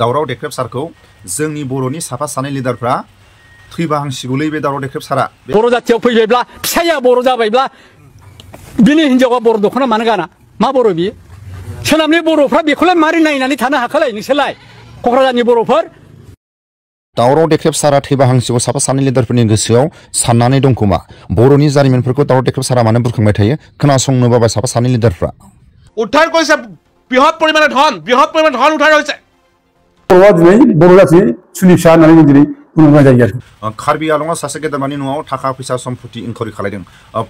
दावराव देख्रेब सारखौ जोंनि बर'नि साफा सानै लिडारफ्रा थैबा हांसिगौलै बे दावराव देख्रेब सारा बर' जाथियाव फैबायब्ला फिसाया बर' जाबायब्ला बिनि हिनजावा बर' दख'ना मानो गाना मा बर' बियो सोनाबनि बर'फ्रा बेखौलाय मारै नायनानै थानो हाखालाय नोंसोरलाय क'क्राझारनि बर'फोर दावराव देख्रेब सारा थैबा हांसिगौ साफा सानै लिडारफोरनि गोसोआव साननानै दं खोमा बर'नि जारिमिनफोरखौ दावराव देख्रेब सारा मानो बुरखांबाय थायो खोनासंनो बाबाय साफा सानै लिडारफ्रा उद्धार কৰিছে বৃহৎ পৰিমাণে ধন উদ্ধাৰ হৈছে बर'आ दिनै बर' जाथि सुनि फिसा होननानै दिनै बुंनाय जायो आरो कार्बि आलंआव सासे गेदेरमानि न'आव थाखा फैसा सम्पति इनकाउरि खालायदों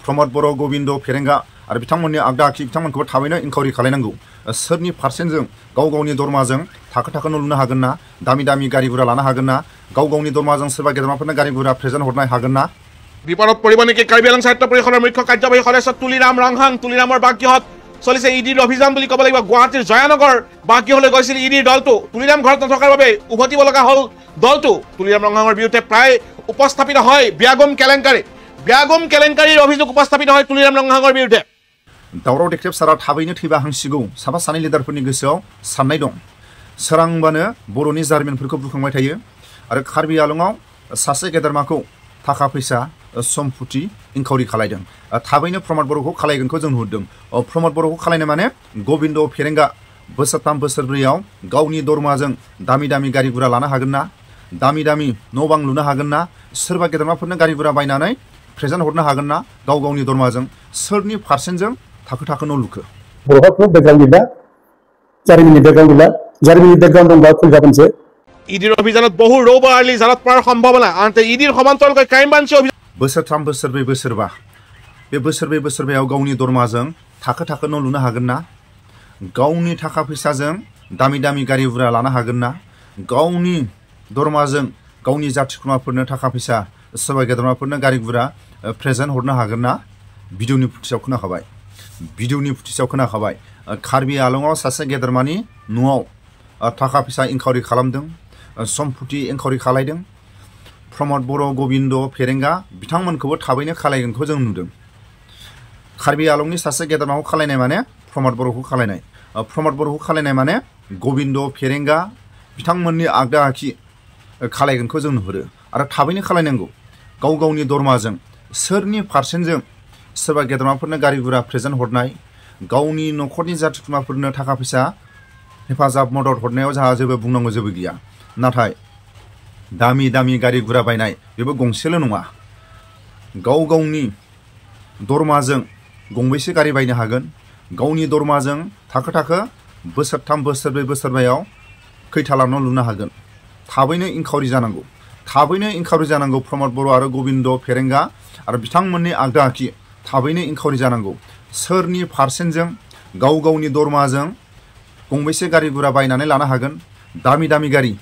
प्रमद बर' गोविन्द फेरेंगा आरो बिथांमोननि आगदा आखि बिथांमोनखौबो थाबैनो इनकाउरि खालायनांगौ सोरनि पार्सेन्टजों गाव गावनि दरमाजों थाखो न' लुनो हागोन ना दामि दामि गारि गुरा लानो हागोन ना गाव गावनि दरमाजों सोरबा गेदेरमाफोरनो गारि गुरा प्रेजेन्ट हरनो हागोन ना বিপদত পৰিব নেকি কাৰ্বি আলং সাহিত্য পৰিষদৰ মুখ্য কাৰ্যবাহী সদস্য তুলিৰাম ৰংহাং তুলিৰামৰ বাকিহত চলিছে ইডিৰ অভিযান বুলি ক'ব লাগিব গুৱাহাটীৰ জয়ানগৰ বাকিহলৈ গৈছিল ইডিৰ দলটো তুলিৰাম ঘৰত নথকাৰ বাবে উভতিব লগা হ'ল দলটো তুলিৰাম ৰংহাঙৰ বিৰুদ্ধে প্ৰায় উপস্থাপিত হয় ব্যাগম কেলেংকাৰীৰ অভিযোগ উপস্থাপিত হয় তুলিৰাম ৰংহাঙৰ বিৰুদ্ধে दावराव देख्रेब सारा थाबैनो थैबा हांसिगौ साफा सानै लिडारफोरनि गोसोआव साननाय दं सोरांबानो बर'नि जारिमिनफोरखौ बुरखांबाय थायो आरो कार्बि आलंआव सासे गेदेरमाखौ थाखा फैसा सम्पति इनकाउरि खालायदों थाबैनो प्रमद बर'खौ खालायगोनखौ जों नुहुरदों प्रमद बर'खौ खालायनाय माने गोविन्द फेरेंगा बोसोरथाम बोसोरब्रैयाव गावनि दरमाजों दामि दामि गारि गुरा लानो हागोन ना दामि दामि न' बां लुनो हागोन ना सोरबा गेदेरमाफोरनो गारि गुरा बायनानै प्रेजेन्ट हरनो हागोन ना गाव गावनि दरमाजों सोरनि पार्सेन्टजों थाखो न' लुखो बर'हा बेकग्राउन्ड गैला जारिमिननि बेकग्राउन्ड गैला जारिमिननि बेकग्राउन्ड दंब्ला खुलिजागोनसो ইডিৰ অভিযানত বহু ৰৌব আৰ্লি জালত পৰাৰ সম্ভাৱনা আনহাতে ইডিৰ সমান্তৰালকৈ ক্ৰাইম ব্ৰাঞ্চে बोसोरथाम बोसोरब्रै बोसोरबा बे बोसोरब्रै बोसोरबायाव गावनि दरमाजों थाखो न' लुनो हागोन ना गावनि थाखा फैसाजों दामि दामि गारि गुरा लानो हागोन ना गावनि दरमाजों गावनि जाथि खुरमाफोरनो थाखा फैसा सोरबा गेदेरमाफोरनो गारि गुरा प्रेजेन्ट हरनो हागोन ना भिडिअनि फुटेजाव खोनाखाबाय कार्बि आलंआव सासे गेदेरमानि न'आव थाखा फैसा इनकाउरि खालामदों सम्पति इनकाउरि खालायदों प्रमद बर' गोविन्द फेरेंगा बिथांमोनखौबो थाबैनो खालायगोनखौ जों नुदों कार्बि आलंनि सासे गेदेरमाखौ खालायनाय माने प्रमद बर'खौ खालायनाय माने गोविन्द फेरेंगा बिथांमोननि आगदा आखि खालायगोनखौ जों नुहुरो आरो थाबैनो खालायनांगौ गाव गावनि दरमाजों सोरनि पार्सेन्टजों सोरबा गेदेरमाफोरनो गारि गुरा प्रेजेन्ट हरनाय गावनि न'खरनि जाथि खुरमाफोरनो थाखा फैसा हेफाजाब मदद हरनायाव जोंहा जेबो बुंनांगौ जेबो गैया नाथाय दामि दामि गारि गुरा बायनाय बेबो गंसेल' नङा गाव गावनि दरमाजों गंबैसे गारि बायनो हागोन गावनि दरमाजों थाखो बोसोरथाम बोसोरब्रै बोसोरबायाव खैथाला न' लुनो हागोन थाबैनो इनकाउरि जानांगौ प्रमद बर' आरो गोविन्द फेरेंगा आरो बिथांमोननि आगदा आखि थाबैनो इनकाउरि जानांगौ सोरनि पार्सेन्टजों गाव गावनि दरमाजों गंबैसे गारि गुरा बायनानै लानो हागोन दामि दामि गारि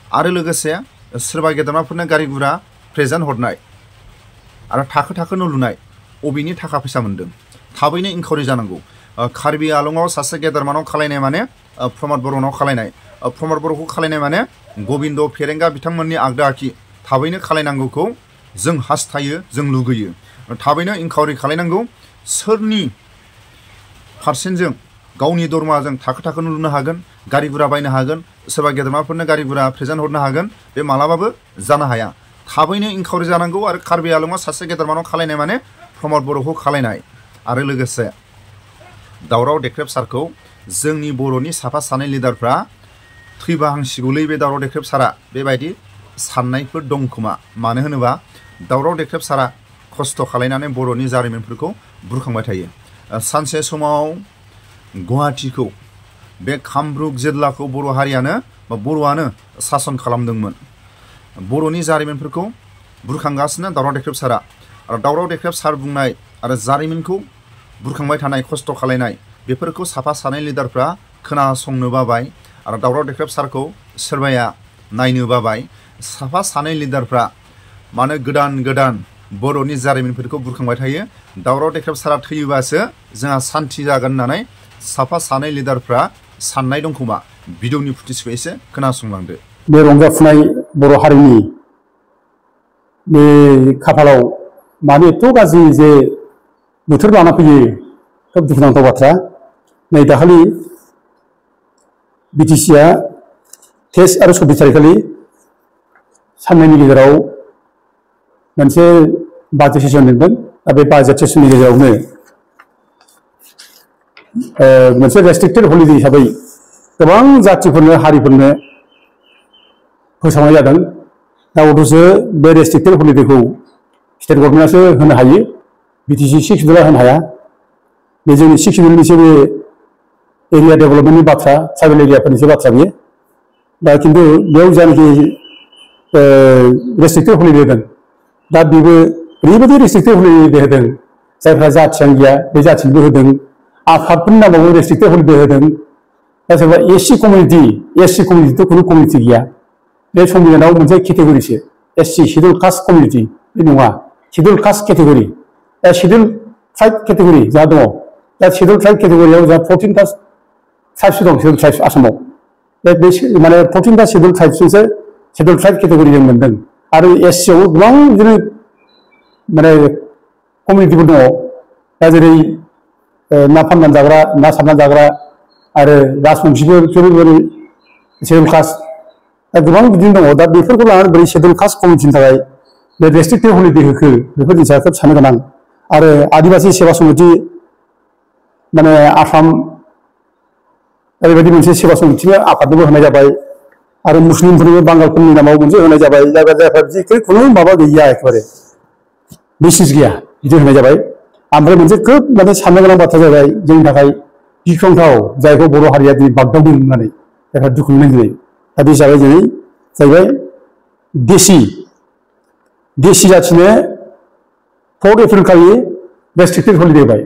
आरो लोगोसे सोरबा गेदेरमाफोरनो गारि गुरा प्रेजेन्ट हरनाय आरो थाखो न' लुनाय अबेनि थाखा फैसा मोन्दों थाबैनो इनकाउरि जानांगौ कार्बि आलंआव सासे गेदेरमानाव खालायनाय माने प्रमद बर'नाव खालायनाय प्रमद बर'खौ खालायनाय माने गोविन्द फेरेंगा बिथांमोननि आगदा आखि थाबैनो खालायनांगौखौ जों हास्थायो जों लुगैयो थाबैनो इनकाउरि खालायनांगौ सोरनि पार्सेन्टजों गावनि दरमाजों थाखो न' लुनो हागोन गारि गुरा बायनो हागोन सोरबा गेदेरमाफोरनो गारि गुरा प्रेजेन्ट हरनो हागोन बे मालाबाबो जानो हाया थाबैनो इनकाउरि जानांगौ आरो कार्बि आलंआव सासे गेदेरमानाव खालायनाय माने प्रमद बर'खौ खालायनाय आरो लोगोसे दावराव देख्रेब सारखौ जोंनि बर'नि साफा सानै लिडारफ्रा थैबा हांसिगौलै बे दावराव देख्रेब सारा बेबायदि साननायफोर दं खोमा मानो होनोबा दावराव देख्रेब सारा खस्थ' खालायनानै बर'नि जारिमिनफोरखौ बुरखांबाय थायो सानसे समाव गुवाहाटीखौ बे कामरुप जिल्लाखौ बर' हारियानो बा बर'आनो सासन खालामदोंमोन बर'नि जारिमिनफोरखौ बुरखांगासिनो दावराव देख्रेब सारा आरो दावराव देख्रेब सार बुंनाय आरो जारिमिनखौ बुरखांबाय थानाय खस्थ' खालायनाय बेफोरखौ साफा सानै लिडारफ्रा खोनासंनो बाबाय आरो दावराव देख्रेब सारखौ सोरबाया नायनो बाबाय साफा सानै लिडारफ्रा मानो गोदान बर'नि जारिमिनफोरखौ बुरखांबाय थायो दावराव देख्रेब सारा थैयोबासो जोंहा सान्थि जागोन होननानै साफा सानै लिडारफ्रा साननाय दं खोमा भिडिअनि फुटेजखौ एसे खोनासंलांदो बे रंजाफुनाय बर' हारिनि बे खाफालाव मानो एथ' गाज्रि जे बोथोर लाना फैयो खोब दुखुनांथाव बाथ्रा नै दाखालि बिटिसिआ 23 आरो 24 तारिखखालि साननैनि गेजेराव मोनसे बाजेट सेसन लिंदों दा बे बाजेट सेसननि गेजेरावनो मोनसे रेस्ट्रिक्टेड हलिडे हिसाबै गोबां जातिफोरनो हारिफोरनो फोसावनाय जादों दा अथ'सो बे रेस्ट्रिक्टेड हलिडेखौ स्टेट गभर्नमेन्टआसो होनो हायो बिटिसि 6 शेड्यूलआ होनो हाया बे जोंनि 6 शेड्यूलनिसो बे एरिया डेभेलपमेन्टनि बाथ्रा ट्राइबेल एरियाफोरनिसो बाथ्रा बियो दा खिन्थु बेयाव जायनाखि रेस्ट्रिक्टेड हलिडे होदों दा बेबो ओरैबायदि रेस्ट्रिक्टेड हलिडे होदों जायफ्रा जाथियानो गैया बे जाथिनोबो होदों आफादफोरनि नामावबो रेस्ट्रिक्टेड हलिडे होदों दा सोरबा एससि कमिउनिटिथ' खुनु कमिउनिटि गैया बे संबिधानाव मोनसे केटेगरिसो एससि शेड्यूल कास्ट कमिउनिटि बे नङा शेड्यूल कास्ट केटेगरि दा शेड्यूल ट्राइब केटेगरि जा दङ दा शेड्यूल ट्राइब केटेगरियाव जोंहा 14 ट्राइब्स दं शेड्यूल ट्राइब्स आसामाव बे माने 14 शेड्यूल ट्राइब्सजोंसो शेड्यूल ट्राइब केटेगरि जों मोनदों आरो एससियावबो गोबां बिदिनो माने कमिउनिटिफोर दङ दा जेरै ना फाननानै जाग्रा ना सारनानै जाग्रा आरो राजबंशिफोर शेड्यूल कास्ट दा गोबां बिदिनो दङ दा बेफोरखौ लानानै बोरै शेड्यूल कास्ट कमिउनिटिनि थाखाय बे रेस्ट्रिक्टेड हलिडे होखो बेफोर जिनिसा खोब साननो गोनां आरो आदिबासि सेवा समिति माने आसाम ओरैबायदि मोनसे सेवा समितिनि आफादनोबो होनाय जाबाय आरो मुस्लिमफोरनोबो बांगालफोरनि नामाव मोनसे होनाय जाबाय जायफ्रा बिदि खुनु माबा गैया एखेबारे बेसिस गैया बिदि होनाय जाबाय ओमफ्राय मोनसे खोब माने साननो गोनां बाथ्रा जाबाय जोंनि थाखाय गिख्रंथाव जायखौ बर' हारिया दिनै बागदावदों होननानै जायफ्रा दुखु मोननाय दिनै दा बे हिसाबै दिनै जाहैबाय देसि जाथिनो 4 एप्रिल खालि रेस्ट्रिक्टेड हलिडे होबाय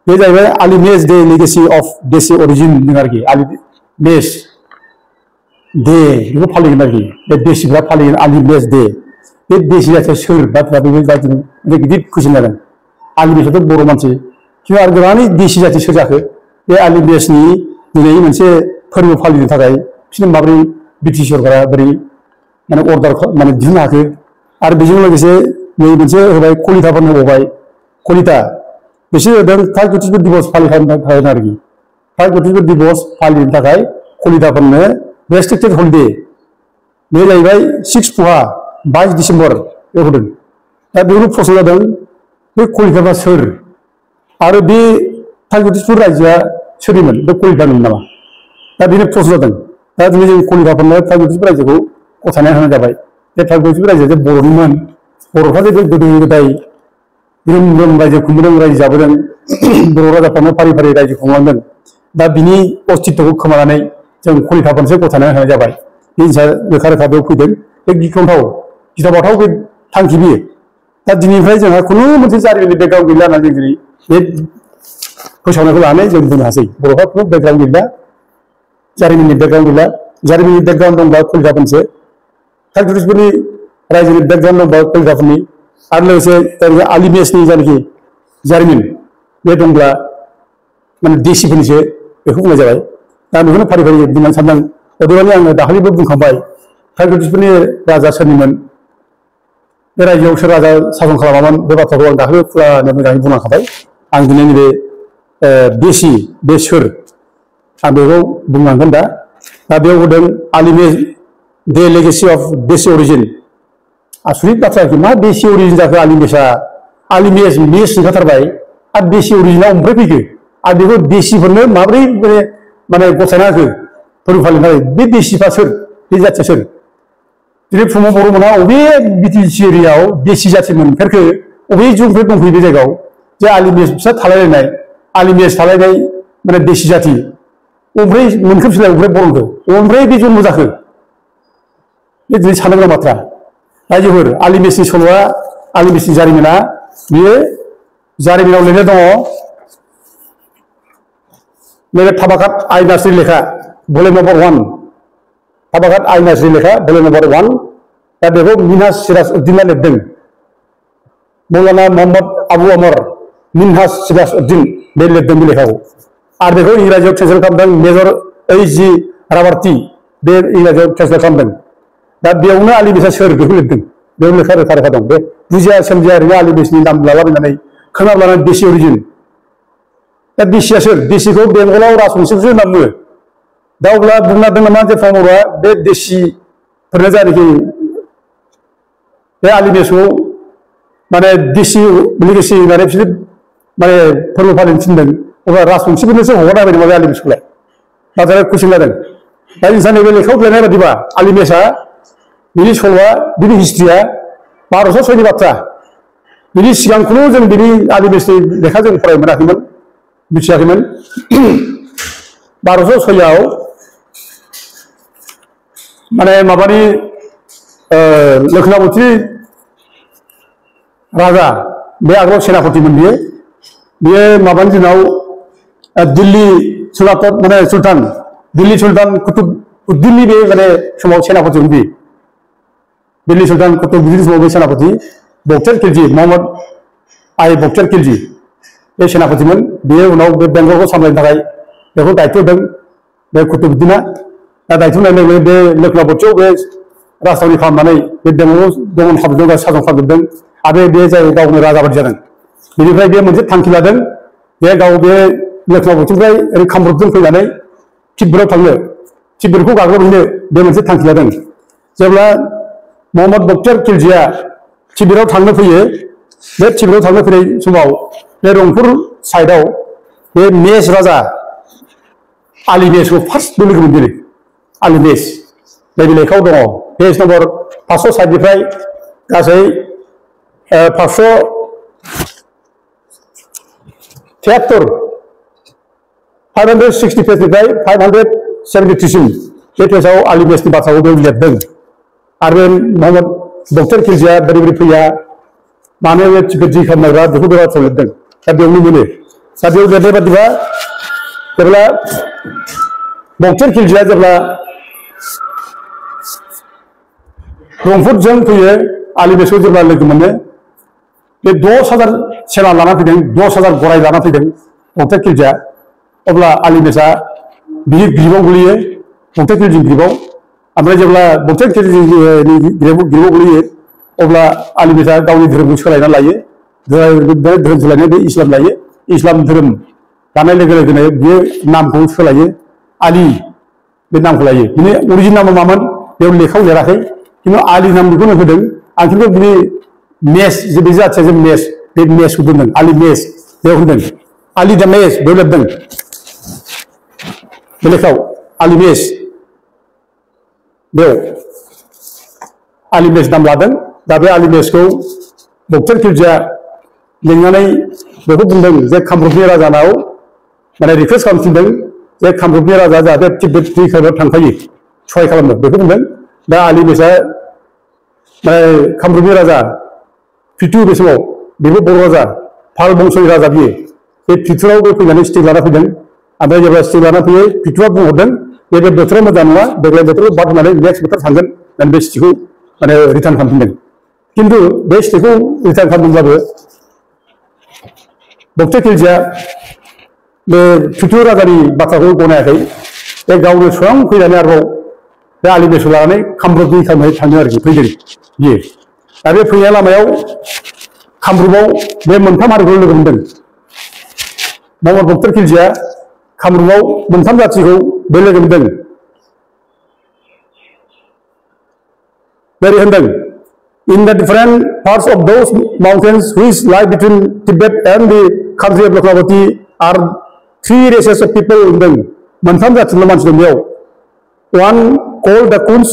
बे जाहैबाय आलिमेज डे लेगेसि अफ देसि अरिजिन होनदों आरोखि आलिमेज डे बेखौ फालिगोन आरोखि बे देसिफ्रा फालिगोन आलिमेज डे बे देसि जाथिया सोर बाथ्रा बे गिदिर कुइसन जादों आलिमेजआथ' बर' मानसि खिन्थु आरो गोबाङै देसि जाथि सोर जाखो बे आलिमेजनि दिनै मोनसे फोरबो फालिनो थाखाय बिसोरनो माबोरै ब्रिटिश सरकारा बोरै माने अर्डार माने दिहुननो हाखो आरो बेजों लोगोसे नै मोनसे होबाय कलिताफोरनो होबाय कलिता बिसोर होदों ट्राइब दिबस फालिनो थाखाय आरोखि ट्राइब दिबस फालिनो थाखाय कलिताफोरनो रेस्ट्रिक्टेड हलिडे बे जाहैबाय 6 पुहा 22 डिसेम्बर बे होदों दा बेयावनो प्रश्न जादों बे कलिताफ्रा सोर आरो बे ट्राइब रायजोआ सोरनिमोन बे कलितानिमोन नामा दा बेनो प्रश्न जादों दा दिनै जों कलिताफोरनो ट्राइब रायजोखौ गथायनानै होनाय जाबाय बे ट्राइब रायजोआ जे बर'निमोन बर'फ्रा जे गोदो गोदाय ग्रोम ग्रोम रायजो खुंबोदों रायजो जाबोदों बर' राजाफ्रानो फारि फारि रायजो खुंलांदों दा बिनि अस्तित्वखौ खोमानानै जों कलिताफोरनोसो गथायनानै होनाय जाबाय बे जिनिसा रोखा रोखा बेयाव फैदों बे गिख्रंथाव गिथावबाथाव बे थांखि बियो दा दिनैनिफ्राय जोंहा खुनु मोनसे जारिमिननि बेकग्राउन्ड गैला होननानै जों दिनै बे फोसावनायखौ लानानै जों बुंनो हासै बर'फ्रा खुनु बेकग्राउन्ड गैला जारिमिननि बेकग्राउन्ड गैला जारिमिननि बेकग्राउन्ड दंब्ला कलिताफोरनिसो ट्राइबफोरनि रायजोनि बेकग्राउन्ड दंब्ला कलिताफोरनि आरो लोगोसे आलिमेजनि जायनाखि जारिमिन बे दंब्ला माने देसिफोरनिसो बेखौ बुंनाय जाबाय दा बेखौनो फारि फारि बुंनानै सानदों अदेबानि आङो दाखालिबो बुंखांबाय ट्राइबफोरनि राजा सोरनिमोन बे रायजोआव सोर राजा सासन खालामामोन बे बाथ्राखौ आं दाखालिबो फुरानो मोजाङै बुंलांखाबाय आं दिनै नैबे देसि बे सोर आं बेखौ बुंलांगोन दा बेयाव होदों आलिमेज डे लेगेसि अफ देसि अरिजिन आसरित बाथ्रा आरोखि मा देसि अरिजिन जाखो आलिमेज मेज ओंखारथारबाय आरो देसि अरिजिनाव ओमफ्राय फैखो आरो बेखौ देसिफोरनो माबोरै माने गथायना होखो फोरबो फालिनो थाखाय बे देसिफ्रा सोर बे जाथिया सोर दिनै प्रमद बर'मोनहा अबे बिटिसि एरियायाव देसि जाथि मोनफेरखो अबे जुगनिफ्राय दंफैयो बे जायगायाव जे आलिमेज फिसा थालायलायनाय आलिमेज थालायनाय माने देसि जाथि ओमफ्राय मोनखोबसिलाय ओमफ्राय बर'खौ ओमफ्राय बे जन्म जाखो बे दिनै साननो गोनां बाथ्रा रायजोफोर आलिमेजनि सल'आ आलिमेजनि जारिमिना बियो जारिमिनाव लिरनाय दङ नैबे थाबाकात आइ नार्सि लेखा भलिउम नम्बर 1 थाबाकात आइ नार्सि लेखा भलिउम नम्बर 1 दा बेखौ मिनहाज सिराज उद्दिना लिरदों मौलाना मोहम्मद आबु अमर मिनहाज सिराज उद्दिन बे लिरदों बे लेखाखौ आरो बेखौ इंराजियाव ट्रेन्सलेट खालामदों मेजर ओइजि राबार्टि बे इंराजियाव ट्रेन्सलेट खालामदों दा बेयावनो आलिमेजआ सोर बेखौ लिरदों बेयाव रोखा रोखा दं बे बुजिया सोमजिया ओरैनो आलिमेजनि नाम लालाबायनानै खोनाब्लानो देसि अरिजिन दा देसिया सोर देसिखौ बेंगलाव राजबंशिखौसो होनना बुङो दा अब्ला बुंना दं नामा जे फार्मारा बे देसिफोरनो जायनाखि बे आलिमेसखौ माने देसि लेगेसि होननानै बिसोर माने फोरबो फालिनो थिनदों अब्ला राजबंसिफोरनोसो हगारना होबाय नामा बे आलिमेसखौलाय नाथाय कुइसन जादों दा जोंहा नैबे लेखायाव लिरनाय बादिबा आलिमेसआ बिनि सल'आ बिनि हिस्ट्रिया 1206नि बाथ्रा बिनि सिगांखौनो जों बिनि आलिमेसनि लेखा जों फरायनो मोनाखैमोन मिथियाखैमोन 1206आव माने माबानि लोखनावती राजा बे आगोलाव सेनापतिमोन बियो माबानि दिनाव दिल्ली सुल्तान माने सुल्तान दिल्ली सुल्तान कुतुबुद्दीननि बे माने समाव सेनापतिमोन बियो दिल्ली सुल्तान कुतुबुद्दीननि समाव बे सेनापति बक्तार खिलजी मोहम्मद आई बक्तार खिलजी बे सेनापतिमोन बेयो उनाव बे बेंगलखौ सामलायनो थाखाय बेखौ दायित्व होदों बे कुतुबुद्दीना दा दायित्व होनाय लोगो बे लोखनावतीयाव बे राजथावनि खालामनानै बे बेंगलाव दमन खालामजोबदों सासन खालामजोबदों आरो बे जाय गावनो राजा बादि जादों बेनिफ्राय बे मोनसे थांखि लादों बे गाव बे लोखनावतीनिफ्राय ओरै कामरुपजों फैनानै तिब्बतआव थांनो तिब्बतखौ गाग्लोबहैनो बे मोनसे थांखि लादों जेब्ला मोहम्मद बक्तार खिलजिया तिब्बतआव थांनो फैयो बे तिब्बतआव थांनो फैनाय समाव बे रंपुर साइडआव बे मेस राजा आलिमेसखौ फार्स्ट लोगो मोनजेनो आलिमेस नैबे लेखायाव दङ पेज नम्बर 560 निफ्राय गासै 573 560 पेजनिफ्राय 573 सिम बे पेजाव आलिमेसनि बाथ्राखौ बेयाव लिरदों आरो बे मोहम्मद बक्तार खिलजिया बोरै बोरै फैया मानो बे तिब्बत जि खालामनायब्ला बेखौ बे बाथ्रायाव लिरदों दा बेयावनो मोनो दा बेयाव लिरनाय बादिबा जेब्ला बक्तार खिलजिया जेब्ला रंपुरजों फैयो आलिमेसखौ जेब्ला लोगो मोनो बे 10,000 सेना लाना फैदों 10,000 गराय लाना फैदों बक्तार खिलजिया अब्ला आलिमेसआ बिनि ग्रिबाव गोलैयो बक्तार खिलजिनि ग्रिबाव ओमफ्राय जेब्ला बक्तार खिलजिनि ग्रिबाव गोलैयो अब्ला आलिमेसआ गावनि धोरोमखौ सोलायना लायो धोरोम सोलायनाय बे इस्लाम लायो इस्लाम धोरोम लानाय लोगो लोगोनो बियो नामखौ सोलायो आलि बे नामखौ लायो बिनि अरिजिन नामा मामोन बेयाव लेखायाव लिराखै किन्तु आलि नाम बेखौनो होदों आं किन्तु बिनि मेस जे बे जाथिया जे मेस बे मेसखौ दोनदों आलि मेस बेयाव होनदों आलि दा मेस बेयाव लिरदों बे लेखायाव आलि मेस बेयाव आलि मेस नाम लादों दा बे आलि मेसखौ बक्तार खिलजिया लिंनानै बेखौ बुंदों जे कामरुपनि राजानाव माने रिकुवेस्ट खालामफिनदों जे कामरुपनि राजा जाहाथे तिब्बत दै खालामनायाव थांफायो सहाय खालामदों बेखौ बुंदों दा आलिमेसआ माने कामरुपनि राजा पितु बे समाव बेबो बर' राजा पाल बंस'नि राजा बियो बे पितुराव बे फैनानै स्टेक लाना फैदों ओमफ्राय जेब्ला स्टेक लाना फैयो पितुआ बुंहरदों बे बोथोरा मोजां नङा देग्लाय बोथोराव बाद होनानै नेक्स्ट बोथोर थांगोन होननानै बे स्टेकखौ माने रिटार्न खालामफिनदों किन्तु बे स्टेकखौ रिटार्न खालामदोंब्लाबो बक्तार खिलजिया बे पितु राजानि बाथ्राखौ गनायाखै बे गावनो स्वयं फैनानै आरोबाव बे आलिमेसखौ लानानै कामरुपनि खालामनानै थाङो आरोखि फैदों बियो दा बे फैनाय लामायाव कामरुपआव बे मोनथाम हारिखौ लोगो मोनदों मोहम्मद बक्तार खिलजिया कामरुपआव मोनथाम जाथिखौ बे लोगो मोनदों बोरै होनदों in the different parts of those mountains which lie between Tibet and the country of Loknavati are 3 races of people होनदों मोनथाम जाथिनि मानसि दं बेयाव one called the Kuns,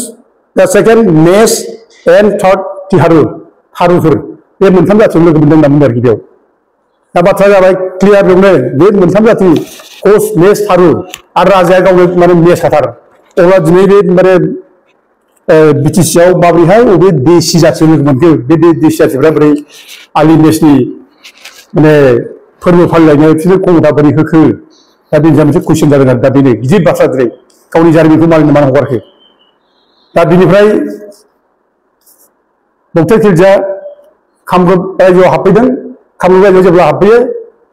the second Mes, and third Tharuफोर बे मोनथाम जाथिखौ लोगो मोनदों होनना बुंदों आरोखि बेयाव दा बाथ्राया जाबाय क्लियार बेयावनो बे मोनथाम जाथि कस मेस थारु आरो राजाया गावनो माने मेस खाथार अब्ला दिनै बे माने बिटिसिआव माबोरैहाय बबे देसि जाथि लोगो मोनखो बे देसि जाथिफ्रा बोरै आलिमेसनि माने फोरबो फालिलायनायाव बिसोर खमथा बोरै होखो दा बेनि मोनसे कुइसन जादों आरो दा बेनो गिदिर बाथ्रा दिनै गावनि जारिमिनखौ मानो हगारखो दा बिनिफ्राय बक्तार खिलजिया कामरुप रायजोआव हाबफैदों कामरुप रायजोआव जेब्ला हाबफैयो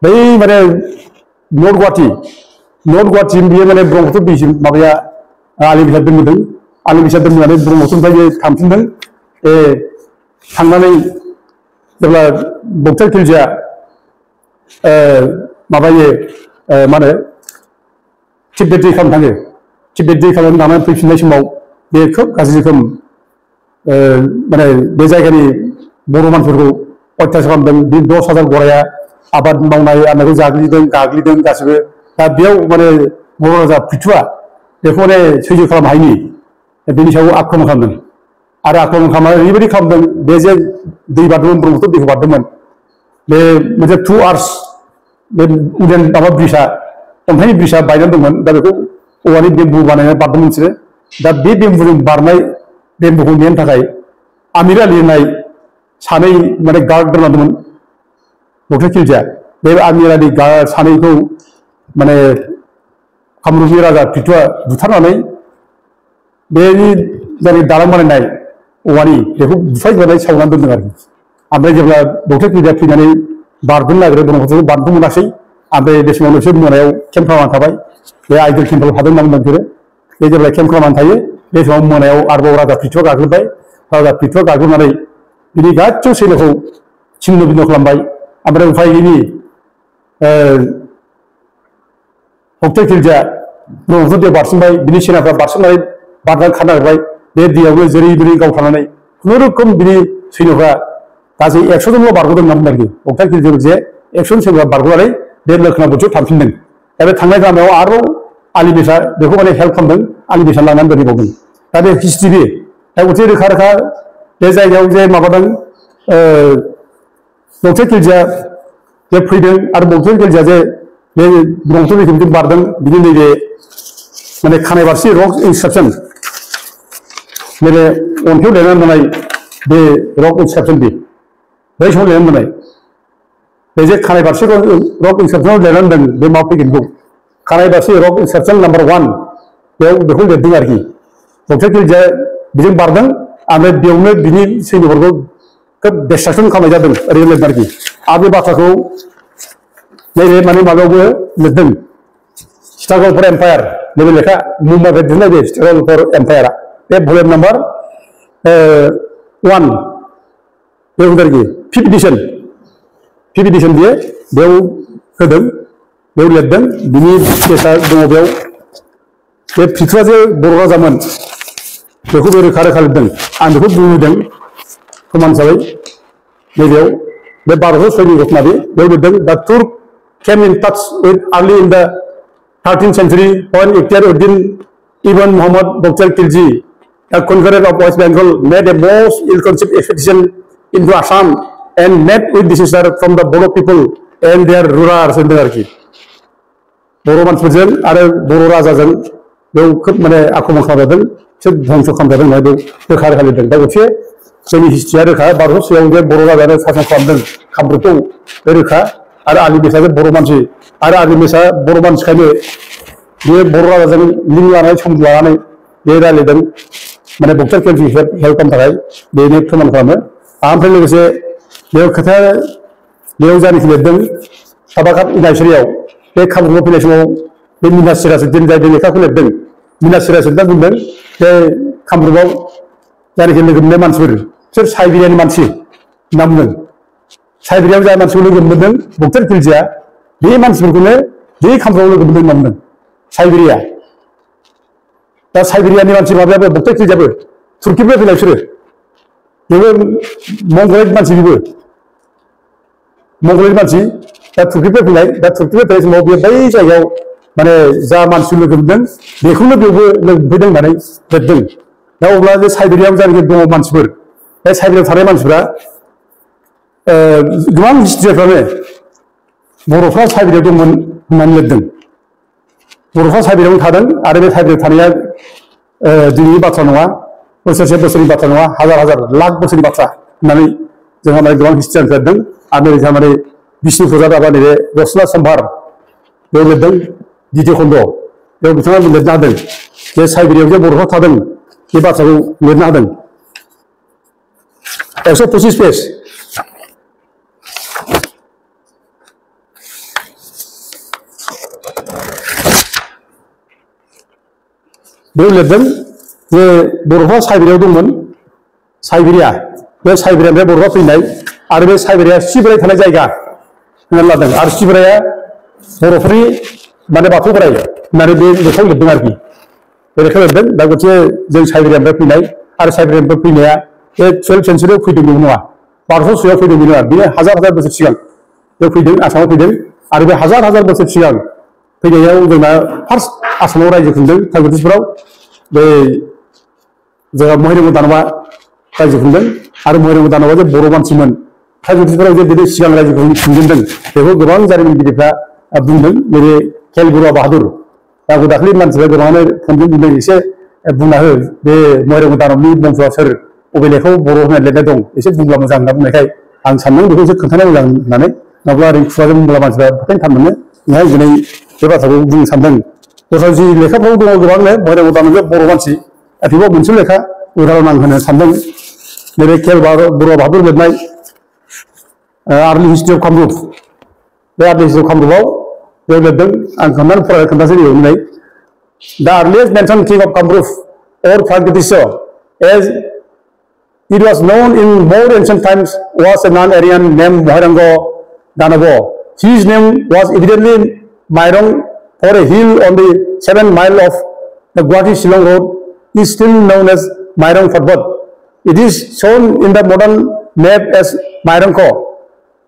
बै माने नर्थ गुवाहाटि बियो माने ब्रह्मपुत्र दैसिम माबाया आलिमेसआ दोनबोदों आलिमेसआ दोनबोनानै ब्रह्मपुत्रनिफ्राय बे थांफिनदों थांनानै जेब्ला बक्तार खिलजिया माबायो मा होनो तिब्बत दै खालामनो थाङो तिब्बेत दै खालामनानै फैफिननाय समाव बे खोब गाज्रि रोखोम माने बे जायगानि बर' मानसिफोरखौ अत्याचार खालामदों। बे 10,000 गराया आबाद मावनाय आनायखौ गाग्लिदों गासिबो। दा बेयाव माने बर' राजा पृथुआ बेखौ माने सैज्य खालामनो हायिनि बेनि सायाव आक्रमण खालामदों। आरो आक्रमण खालामनानै ओरैबायदि खालामदों बे जे दै बारदोंमोन ब्रह्मपुत्र दैखौ बारदोंमोन बे मोनसे 2 आवर्स बे उदेन माबा ब्रिजआ अन्थाइनि ब्रिजआ बायनानै दंमोन। दा बेखौ औवानि बेम्बु बानायनानै बारदोंमोन बिसोरो। दा बे बेम्बुजों बारनाय बेम्बुखौ नेनो थाखाय आमिर आलि होननाय सानै माने गार्ड दोनलांदोंमोन डक्टर खिलजिया। बे आमिर आलि गार्ड सानैखौ माने कामरुपनि राजा पृथुआ बुथारनानै बेनि जाय दालां बानायनाय औवानि बेखौ बुफायग्रोनानै सावनानै दोनदों आरोखि। ओमफ्राय जेब्ला डक्टर खिलजिया फैनानै बारदों नागिरो ब्रह्मपुत्रखौ बारनो मोनासै। ओमफ्राय बे समावनो बिसोर मोनायाव केम्प खालामनानै थाबाय। बे आइडल केम्पआव थादों होनना बुंदों बिसोरो। बे जेब्ला केम्प खालामनानै थायो बे समाव मोनायाव आरोबाव राजा पृथुआ गाग्लोबबाय। राजा पृथुआ गाग्लोबनानै बिनि गासैबो सैन्यखौ छिन्न भिन्न खालामबाय। ओमफ्राय उफाय गैयिनि डक्टर खिलजिया ब्रह्मपुत्र दैयाव बारसोमबाय। बिनि सेनाफ्रा बारसोमनानै बारनानै खारनो नागिरबाय। बे दैयावनो जेरै बेरै गावथानानै खुनुरुखुम बिनि सैन्यफ्रा गासै 100 जनल' बारग'दों होनना बुंदों आरोखि। डक्टर खिलजिया जे 100 सैन्यफ्रा बारग'नानै बे लोखोना बुथियाव थांफिनदों। दा बे थांनाय लामायाव आरोबाव आलि बेसआ बेखौ माने हेल्प खालामदों। आलि बेसआ लानानै दोनहैबावदों। दा बे हिस्ट्रि दा मोनसे रोखा रोखा बे जायगायाव जे माबादों डक्टर खिलजिया जे फैदों आरो डक्टर खिलजिया जे बे ब्रह्मपुत्र दैखौ बारदों बिनि नैबे माने खानायबारसि रक इनस्क्रिप्सन नैबे अन्थाइयाव लिरनानै दोननाय बे रक इनस्क्रिप्सन बै समाव लिरनानै दोननाय बे जे खानायबारसि रक इनस्क्रिप्सनाव लिरनानै दोनदों बे माबा फैगोनखौ खानायबारसि रक इनस्क्रिप्सन नम्बर 1 बेयाव बेखौ लिरदों आरोखि। डक्टर खिलजिया बेजों बारदों ओमफ्राय बेयावनो बिनि सैन्यफोरखौ खोब डिस्ट्राक्सन खालामनाय जादों ओरैनो लिरदों आरोखि। आरो बे बाथ्राखौ नैबे माने माबायावबो लिरदों स्ट्रागल फर एम्पायार नैबे लेखा मुम्बाइनिफ्राय दिहुननाय बे स्ट्रागल फर एम्पायारा बे भलिउम नाम्बार 1 बे होदों आरोखि। 5th एडिशन बियो बेयाव होदों बेयाव लिरदों। बिनि केसा दङ बेयाव। बे पृथुआ जे बर' राजामोन बेखौ बे रोखा रोखा लिरदों। आं बेखौ बुंदों फोरमान हिसाबै नैबेयाव बे 1206 घटना बेयाव लिरदों। दा तुर्क came in touch with early in the 13th century when Ikhtiar Uddin Ibn Muhammad Dr. Khilji, a conqueror of West Bengal, made a most ill-conceived expedition into Assam and met with disaster from the Bodo people and their rulers in the Arki. बर' मानसिफोरजों आरो बर' राजाजों बेयाव खोब माने आक्रमण खालामजादों बिसोर धंस खालामजादों होननानै बेयाव रोखा रोखा लिरदों। दा गंसे जोंनि हिस्ट्रिया रोखा 1200 जे बर' राजानो सासन खालामदों कामरुपखौ बे रोखा। आरो आलि बेसआ जे बर' मानसि आरो आलि बेसआ बर' मानसिखायनो बे बर' राजाजों लिंक लानानै सोमोन्दो लानानै बे रायज्लायदों माने डक्टर खिलजिखौ हेल्प खालामनो थाखाय बेनो फोरमान खालामो। ओमफ्राय लोगोसे बेयाव खोथा बेयाव जायनाखि लिरदों साबाकात नार्सारियाव बे कामरुपआव फैनाय समाव बे मिनास सिराजुद्दिन जाय बे लेखाखौ लिरदों मिनास सिराजुद्दिना बुंदों बे कामरुपआव जायनाखि लोगो मोननाय मानसिफोर बिसोर साइबेरियानि मानसि होनना बुंदों। साइबेरियाव जाय मानसिखौ लोगो मोनदों डक्टर खिलजिया बे मानसिफोरखौनो बे कामरुपआव लोगो मोनदों होनना बुंदों साइबेरिया। दा साइबेरियानि मानसि माबायाबो डक्टर खिलजियाबो तुर्किनिफ्राय फैनाय बिसोरो बेबो मंगलाइट मानसि बेबो मंगलाइट मानसि दा तुर्किनिफ्राय फैनाय। दा तुर्किनिफ्राय फैनाय समाव बे बै जायगायाव माने जा मानसि लोगो मोनदों बेखौनो बेयावबो लोगो मोनफैदों होननानै लिरदों। दा अब्ला बे साइबेरियाव जायनाखि दङ मानसिफोर बे साइबेरियाव थानाय मानसिफ्रा गोबां हिस्ट्रिफ्रानो बर'फ्रा साइबेरियाव दंमोन होननानै लिरदों। बर'फ्रा साइबेरियावनो थादों आरो बे साइबेरियाव थानाया दिनैनि बाथ्रा नङा बोसोरसे बोसोरनि बाथ्रा नङा हाजार हाजार लाख बोसोरनि बाथ्रा होननानै जोंहा माने गोबां हिस्ट्रियानो लिरदों। आरो जोंहा माने बिष्णु प्रसाद आबा नैबे रसना सम्भार बेयाव लिरदों द्वितीय खन्द बेयाव बिथाङा लिरनो हादों जे साइबेरियाव जे बर'फ्रा थादों बे बाथ्राखौ लिरनो हादों 125 पेज। बेयाव लिरदों जे बर'फ्रा साइबेरियाव दंमोन। साइबेरिया बे साइबेरियानिफ्राय बर'फ्रा फैनाय आरो बे साइबेरिया सिबिराय थानाय जायगा होननानै लादों आरो सिबिराया बर'फोरनि माने बाथौ बोराइ होननानै बे लेखायाव लिरदों आरोखि। बेरेखा लिरदों दा गथे जों साइबेरियानिफ्राय फैनाय आरो साइबेरियानिफ्राय फैनाया बे 12th सेन्चुरियाव फैदोंमोन नङा 1200 फैदोंमोन नङा बे हाजार हाजार बोसोर सिगां बे फैदों आसामाव फैदों आरो बे हाजार हाजार बोसोर सिगां फैनायाव जोंना फार्स्ट आसामाव रायजो खुंदों ट्राइबेल्सफोराव बे जोंहा महिरंग दानबआ रायजो खुंदों आरो महिरंग दानबआ जे बर' मानसिमोन ट्राइबेल्सफोराव जे बिदि सिगां रायजो खुंजेनदों बेखौ गोबां जारिमिनगिरिफ्रा बुंदों नैबे खेल बरुवा बाहादुर दा दाख्लि मानसिफ्रा गोबाङानो फनजों बुंदों एसे बुंना हो बे महिरंग दानबनि बंस'आ सोर बबे लेखायाव बर' होननाय लिरनाय दं एसे बुंब्ला मोजां होनना बुंनायखाय आं सानदों बेखौ एसे खोन्थानाय मोजां होननानै नङाब्ला ओरै खुगाजों बुंब्ला मानसिफ्रा फोथायनो थान मोनो बेहाय दिनै बे बाथ्राखौ बुंनो सानदों दस्रा जि लेखाफ्राव दङ गोबांनो महिरंग दानबआ बर' मानसि थेवबो मोनसे लेखा उदाहरन आं होनो सानदों नैबे खेल बरुवा बाहादुर लिरनाय आर्लि हिस्ट्रि अफ कामरुप बे आर्लि हिस्ट्रि अफ कामरुपआव बेयाव लिरदों आं खोन्थासै होननाय दा आर्लिएस्ट मेनसन किं of Kamarup or Frankitisha, as it was known in more ancient times, was a non-Aryan named Mohirango Danabo. His name was evidently Mairong, for a hill on the 7 mile of the Guwahati-Shillong road is still known as Mairong Fatbot. It is shown in the modern map as Mairongko.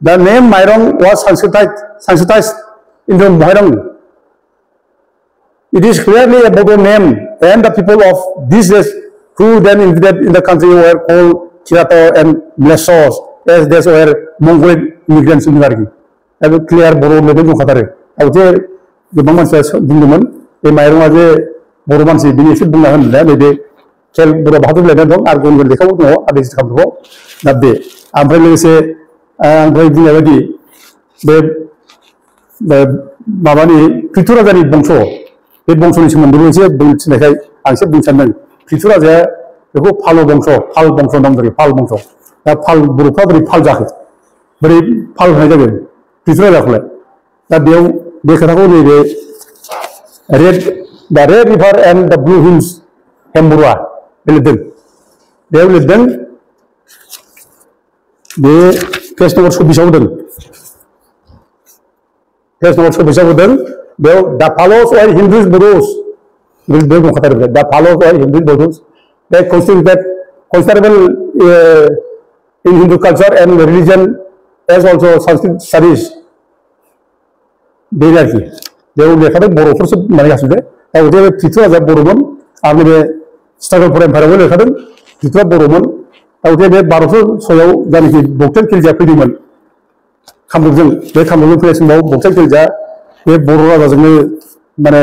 The name Mairong was Sanskritized into Mohirang. It is clearly a Bodo name, and the people of this race who then invaded in the country were called Chirato and Mlesos, as they were Mongolian immigrants in Nargi. I will clear Bodo name of Katare. I would say the Maman says, Dingaman, a Mairong, a Boroman, benefit Bungahan, maybe tell Bodo Bahadur Lebanon, are going to the Kono, at least come to that day. I'm going to say, I'm going to already the Mabani, Pitura Gari Bongso. बे बंस'नि सोमोन्दैबो एसे बुंथिनायखाय आं एसे बुंनो सानदों पृथ्वीराजाया बेखौ फाल बंस' होनना बुंदों फाल बंस' दा फाल बर'फ्रा बोरै फाल जाखो बोरै फाल होनाय जागोन पृथ्वीराजाखौलाय दा बेयाव बे खोथाखौ नैबे the red river and the blue hills हेमबरुवा बे लिरदों बेयाव लिरदों बे पेज नम्बर 26 आव होदों पेज नम्बर 26 आव होदों the Palos or Hindus Burus will be the Palos or Hindus Burus. They consider considerable in Hindu culture and religion as also Sanskrit studies. They will be a Boro for Mariasde. I would have a teacher as a Boroman, and the struggle for empowerment of Adam, teacher Boroman. I would have a Baroso, so then he booked and killed Japan. Come to them, they come to the place now, booked and killed बे बर' राजाजोंनो माने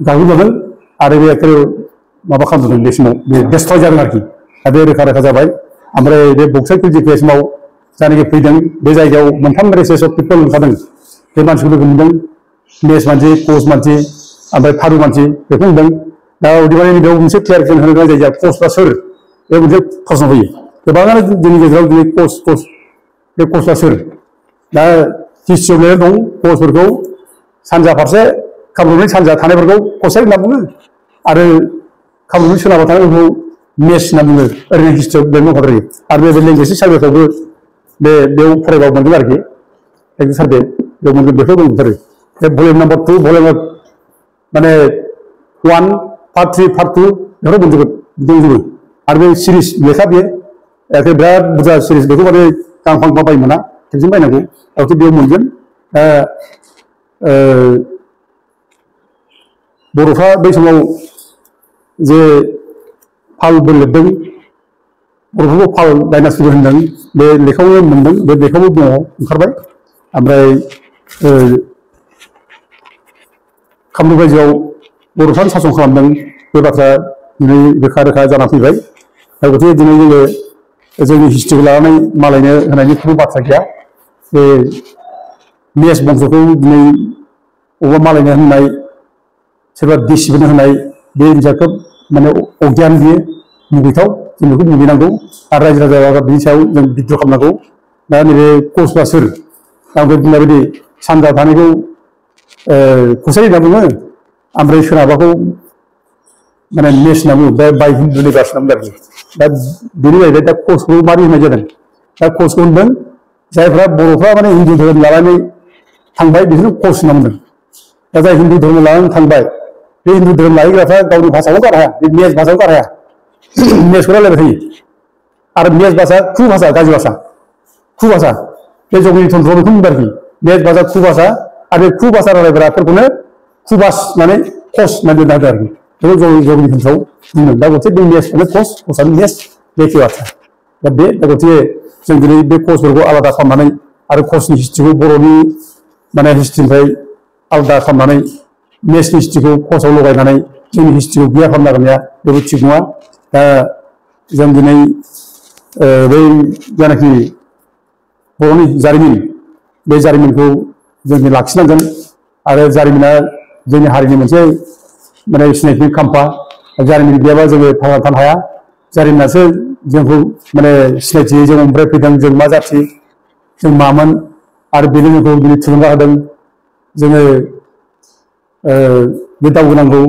गाग्लोबजादों आरो बे माबा खालामदों बे समाव बे destroy जादों आरोखि दा बे रोखा रोखा जाबाय ओमफ्राय बे बक्साइट बे समाव जायनाखि फैदों बे जायगायाव मोनथाम रेसेस अफ पिपल ओंखारदों बे मानसिखौ लोगो मोनदों मेस मानसि कच मानसि ओमफ्राय थारु मानसि बेखौ मोनदों दा अदेबानि बेयाव मोनसे क्लियारिफिकेसन होनो गोनां जायो कचफ्रा सोर बे मोनसे प्रश्न फैयो गोबाङानो जोंनि गेजेराव दिनै कच बे कचफ्रा सोर दा हिस्ट्रियाव लिरनाय दं कचफोरखौ सानजा फारसे कामरुपनि सानजा थानायफोरखौ कसारि होनना बुङो आरो कामरुपनि सोनाबाव थानायफोरखौ मेस होनना बुङो ओरैनो हिस्ट्रियाव लिरनाय दंखाथारो आरो बे लेंगुवेज सार्भेफ्रावबो बेयाव फरायबा मोनगोन आरोखि लेंगुवेज सार्भे बेयाव मोनगोन बेफोर दंथारो बे भलिउम नाम्बार 2 भलिउम माने 1 पार्ट 3 पार्ट 2 बेफोर दंजोबो आरो बे सिरिज लेखा बेयो एखे बिराद बुरजा सिरिज बेखौ माने गांफां बाय मोना खेबसे बायनांगौ आरो बेयाव मोनगोन बर'फ्रा बै समाव जे फालबो लिरदों बर'फोरखौ फाल डाइनास्टिबो होनदों बे लेखायावनो मोनदों बे लेखायावबो दङ ओंखारबाय ओमफ्राय कामरुप रायजोआव बर'फ्रानो सासन खालामदों बे बाथ्रा दिनै रोखा रोखा जाना फैबाय गथिखे दिनै जोंनि हिस्ट्रिखौ लानानै मालायनो होनायनि खुनु बाथ्रा गैया बे मेस बंस'खौ दिनै अबेबा मालायनो होननाय सोरबा डिसिफोरनो होनाय बे खोब माने अगियान बियो मुगैथाव जों बेखौ मुगैनांगौ आरो रायजो राजाफ्रा बिनि सायाव जों बिद्रह खालामनांगौ दा नैबे कचफ्रा सोर आं बे बुंनाय बायदि सानजा थानायखौ कसारि होनना बुङो ओमफ्राय सोनाबाखौ माने मेस होनना बुङो दा बाय हिन्दु लिबार्स होनना बुङो आरोखि दा बेनि जाहैबाय दा कचखौ मारै होनाय जादों दा कचखौ होनदों जायफ्रा बर'फ्रा माने हिन्दु धोरोम लानानै थांबाय बिसोरनो कच होनना बुंदों दा जाय हिन्दु धोरोम लानानै थांबाय बे हिन्दु धोरोम लायग्राफ्रा गावनि भाषाखौ गारनो हाया बे मेस भाषाखौ गारनो हाया मेसखौ रायलायबाय थायो आरो मेस भाषा खु भाषा गाज्रि भाषा खु भाषा बे जगनि तन्त्र बेखौ बुंदों आरोखि मेस भाषा खु भाषा आरो खु भाषा रायलायग्राफोरखौनो खुबास माने कस होननानै दोननो हादों आरोखि बेखौ जगनि तन्त्रआव बुंदों दा गथे बे मेसखौनो कसानो मेस बे एखे बाथ्रा दा गथे जों दिनै बे कसफोरखौ आलादा खालामनानै आरो कसनि हिस्ट्रिखौ बर'नि माने हिस्ट्रिनिफ्राय आलादा खालामनानै मेसनि हिस्ट्रिखौ कसाव लगायनानै जोंनि हिस्ट्रिखौ गैया खालामनो नागिरनाया बेबो थिग नङा दा जों दिनै बै जायनाखि बर'नि जारिमिन बे जारिमिनखौ जों लाखिनांगोन आरो जारिमिना जोंनि हारिनि मोनसे माने सिनायथि खाम्फा जारिमिन गैयाबा जोङो थांना थानो हाया जारिमिनासो जोंखौ माने सिनायथि जों ओमफ्राय फैदों जों मा जाथि जों मामोन आरो बेनो जोंखौ दिनै थुलुंगा होदों जोङो बे दावगानांगौ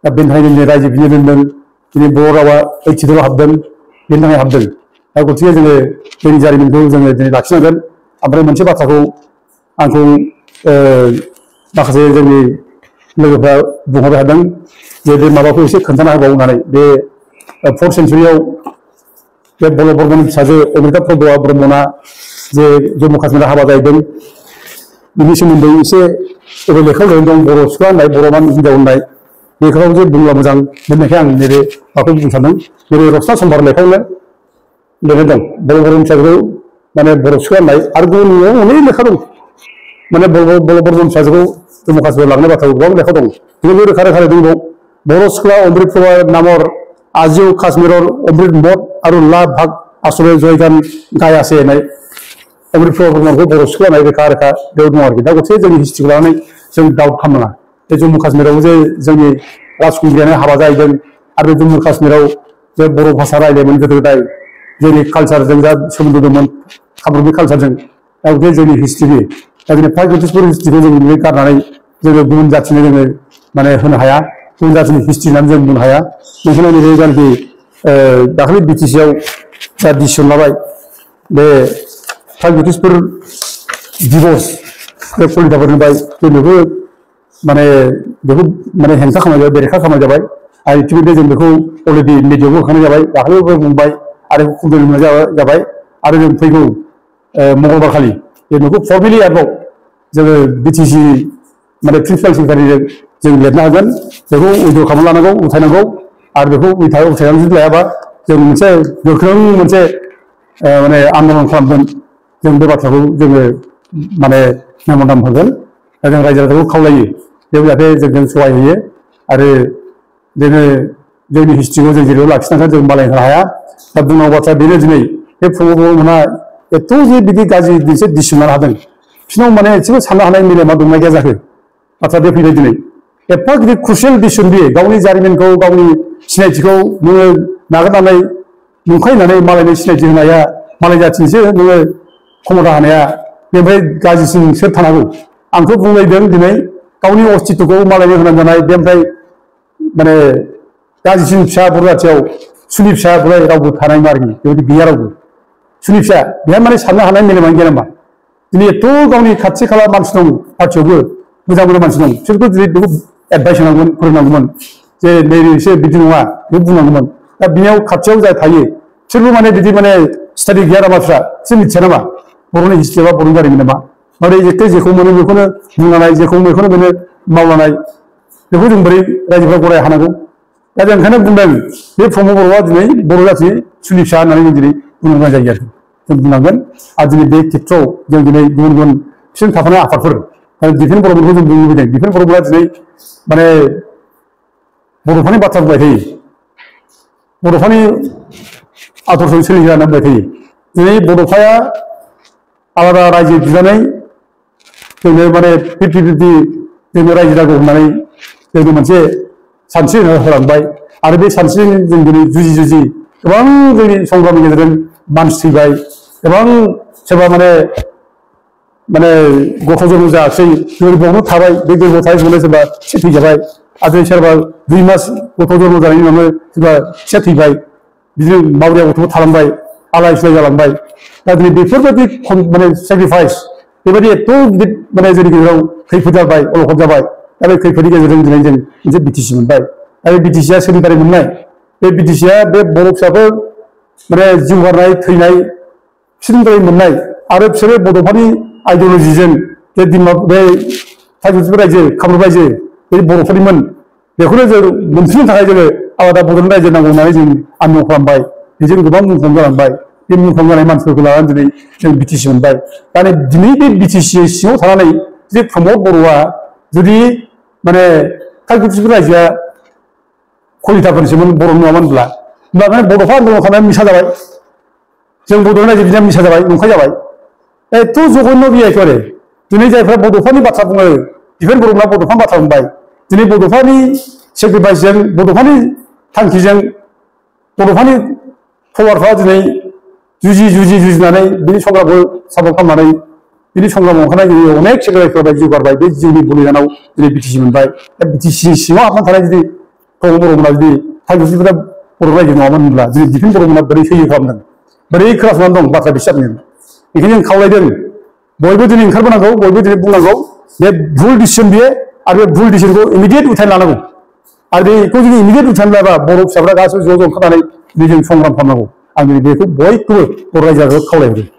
दा बेनि थाखायनो दिनै रायजो बिनो दोनदों दिनै बर' रावा ओइथिदोलाव हाबदों बेनि थाखाय हाबदों दा गथिखे जोङो जोंनि जारिमिनखौ जोङो दिनै लाखिनांगोन ओमफ्राय मोनसे बाथ्राखौ आंखौ माखासे जोंनि लोगोफ्रा बुंहरबाय थादों जे बे माबाखौ एसे खोन्थाना होबाव होननानै बे 4th सेन्चुरियाव बे बलबर्मननि फिसाजो अमृता प्रभुआ ब्रह्मना जे जम्मु काश्मीराव हाबा जाहैदों बिनि सोमोन्दै एसे लेखायाव लिरनाय दं बर' सिख्ला होननाय बर' हिन्जाव होननाय बेखौ जे बुंब्ला मोजां मोननायखाय आं नैबे माबाखौ बुंनो सानदों जेरै रसना सम्भार लेखायावनो लिरनाय दं बलबर्मननि फिसाजोखौ माने बर' सिख्ला होननाय आरो गुबुन अनेक लेखा दं माने बलबर्मन फिसाजोखौ जम्मु काश्मीराव लांनाय बाथ्राखौ गोबां लेखा दं बेखौ रोखा रोखा दंबाव बर' सिख्ला अमृत प्रभा नामर आजिও काश्मीरर अमृत मठ और लाभ भाग आसले जयगान गायासे होननाय अमृत प्रभा ब्रह्मखौ बर' सिख्ला होननाय रोखा रोखा बेयाव दं आरोखि दा गथे जोंनि हिस्ट्रिखौ लानानै जों डाउट खालामनाङा बे जम्मु काश्मीराव जे जोंनि राजखुंग्रियानो हाबा जाहैदों आरो बे जम्मु काश्मीराव जे बर' भाषा रायलायोमोन गोदो गोदाय जोंनि कालचारजों जा सोमोन्दो दंमोन कामरुपनि कालचारजों दा गथे जोंनि हिस्ट्रिनि दा जोंनि प्रागज्योतिषपुर हिस्ट्रिखौ जों गारनानै जोङो गुबुन जाथिनो जोङो माने होनो हाया गुबुन जातिनि हिस्ट्रि होननानै जों बुंनो हाया बेनिखायनो नैबे जायनाखि दाखालि बिटिसिआव जा डिसिसन लाबाय बे प्रागज्योतिषपुर दिबस बे कलिताफोर होबाय जों बेखौ माने हेंथा खालामनाय जाबाय बेरेखा खालामनाय जाबाय आरो इतिमध्य जों बेखौ अलरेडि मिडियायावबो होखानाय जाबाय दाखालिबो बुंबाय आरो खुंफुंनाय जाबाय आरो जों फैगौ मंगलबार खालि जों बेखौ फर्मेलि आरोबाव जोङो बिटिसि माने प्रिन्सिपाल सेक्रेटारिजों जों लिरनो हागोन बेखौ उइद्र' खालामना लानांगौ उथायनांगौ आरो बेखौ उथायनानै जुदि लायाबा जों मोनसे गोख्रों मोनसे माने आन्दलन खालामगोन जों बे बाथ्राखौ जोङो माने मेम'रेन्डाम होगोन दा जों रायजो राजाखौ खावलायो बेयाव जाहाथे जोंजों सहाय होयो आरो जोङो जोंनि हिस्ट्रिखौ जों जेरैबो लाखिनांगोन जों मालायनो हाया दा बुंनांगौ बाथ्रा बेनो दिनै बे प्रमद बर'मोनहा एथ' जे बिदि गाज्रि मोनसे डिसिसन लानो हादों बिसोरनाव माने एसेबो साननो हानाय मेलेमा दंना गैया जाखो बाथ्रा बे फैबाय दिनै एफा गिदिर क्रुसियेल डिसिसन बियो गावनि जारिमिनखौ गावनि सिनायथिखौ नोङो नागारनानै नुंखायनानै मालायनि सिनायथि होनाया मालाय जाथिनिसो नोङो क्षमता होनाया बेनिफ्राय गाज्रिसिन सोर थानांगौ आंथ' बुंलायदों दिनै गावनि अस्तित्वखौ मालायनो होनानै जानाय बेनिफ्राय माने गाज्रिसिन फिसा बर' जाथियाव सुनि फिसा बुलाय रावबो थानाय नङा आरोखि बेबायदि गैया रावबो सुनि फिसा बेहा माने साननो हानाय मेलेमानो गैया नामा दिनै एथ' गावनि खाथि खाला मानसि दं पार्टियावबो मोजां मोजां मानसि दं बिसोरखौ दिनै बेखौ एडभाइस होनांगौमोन फोरोंनांगौमोन जे नैबेसो बिदि नङा बेखौ बुंनांगौमोन दा बिनियाव खाथियाव जाय थायो बिसोरबो माने बिदि माने स्टाडि गैया नामा बिस्रा बिसोर मिथिया नामा बर'नि हिस्ट्रि बा बर'नि जारिमिन नामा माबोरै जेखौ मोनो बेखौनो बुंलांनाय जेखौ बेखौनो मोनो मावलांनाय बेखौ जों बोरै रायजोफ्रा गराय हानांगौ दा जों ओंखायनो बुंदों बे प्रमद बर'आ दिनै बर' जाथिनि सुनि फिसा होननानै जों दिनै बुंनो गोनां जायो आरो जों बुंनांगोन आरो दिनै बे खेथ्रआव जों दिनै गुबुन गुबुन बिसोरनि थाफानाय आफादफोर दिफेन बर'फोरखौ जों बुंनो लुबैदों दिफेन बर'फोरा दिनै माने बर'फोरनि बाथ्रा बुंबाय थायो बर'फोरनि आदर्शजों सोलिग्रा होनना बुंबाय थायो दिनै बड'फाया आलादा रायजो बिनानै जोंनो माने 50-50 जोंनो रायजो नांगौ होननानै जोंनो मोनसे सानस्रि होलांबाय आरो बे सानस्रिजों जों दिनै जुजि गोबां जोंनि संग्रामनि गेजेरजों मानसि थैबाय गोबां सोरबा माने गथ' जोनोम जायाखै गोरबोआवनो थाबाय बे गोरबोआव थानाय समावनो सोरबा एसे थैजाबाय आरो सोरबा 2 मास गथ' जोनोम जानायनि उनावनो सोरबा एसे थैबाय बिदिनो मावरिया गथ'बो थालांबाय आलाय सिलाय जालांबाय दा दिनै बेफोरबायदि माने सेक्रिफाइस बेबायदि एथ' गिदिर माने जोंनि गेजेराव खैफोद जाबाय अलखद जाबाय दा बे खैफोदनि गेजेरजों दिनै जों मोनसे बिटिसि मोनबाय आरो बिटिसिआ सोरनिफ्राय मोननाय बे बिटिसिआ बे बर' फिसाफोर माने जिउ गारनाय थैनाय बिसोरनिफ्राय मोननाय आरो बिसोरो बड'फानि आइडिअलजिजों बे थागिबिफोर रायजो कामरुप रायजो बे बर'फोरनिमोन बेखौनो जों मोनफिननो थाखाय जोङो आलादा बड'लेण्ड रायजो नांगौ होननानै जों आन्दलन खालामबाय बेजों गोबां मुंख्लं जालांबाय बे मुंख्लं जानाय मानसिफोरखौ लानानै दिनै जों बिटिसि मोनबाय दा दिनै बे बिटिसि सिङाव थानानै जे प्रमद बर'आ जुदि माने थागिबिफोर रायजोआ कलिताफोरनिसोमोन बर' नङामोनब्ला होमब्ला बड'फा आन्दलन खालामनाया मिसा जाबाय जों बड'लेण्ड रायजो बिदिनो मिसा जाबाय नंखाय जाबाय एथ' जघन्य बियो एखेबारे दिनै जायफ्रा बड'फानि बाथ्रा बुङो दिफेन बर'फ्रा बड'फानि बाथ्रा बुंबाय दिनै बड'फानि सेक्रिफाइसजों बड'फानि थांखिजों बड'फानि पावारफ्रा दिनै जुजिनानै बिनि संग्रामखौ सापर्ट खालामनानै बिनि संग्रामाव ओंखारनाय जोंनि अनेक सेक्रिफाइसफोर जिउ गारबाय बे जिउनि बलिदानाव दिनै बिटिसि मोनबाय दा बिटिसि सिङाव हाबनानै थानाय जुदि प्रमद बर'मोना जुदि थागिबिफोरा बर' रायजो नङामोन होनब्ला दिनै दिफेन बर'मोना बोरै सैयो खालामदों बोरै खोनासंनानै दं बाथ्रा बिसारनो बेखायनो जों खावलायदों बयबो दिनै ओंखारबोनांगौ बयबो दिनै बुंनांगौ बे भुल डिसिसन बियो आरो बे भुल डिसिसनखौ इमिडियेट उथायनो लानांगौ आरो बेखौ जुदि इमिडियेट उथायनो लायाबा बर' फिसाफ्रा गासैबो ज' ज' ओंखारनानै दिनै जों संग्राम खालामनांगौ आं बेखौ बयखौबो बर' रायजोआव खावलायहरो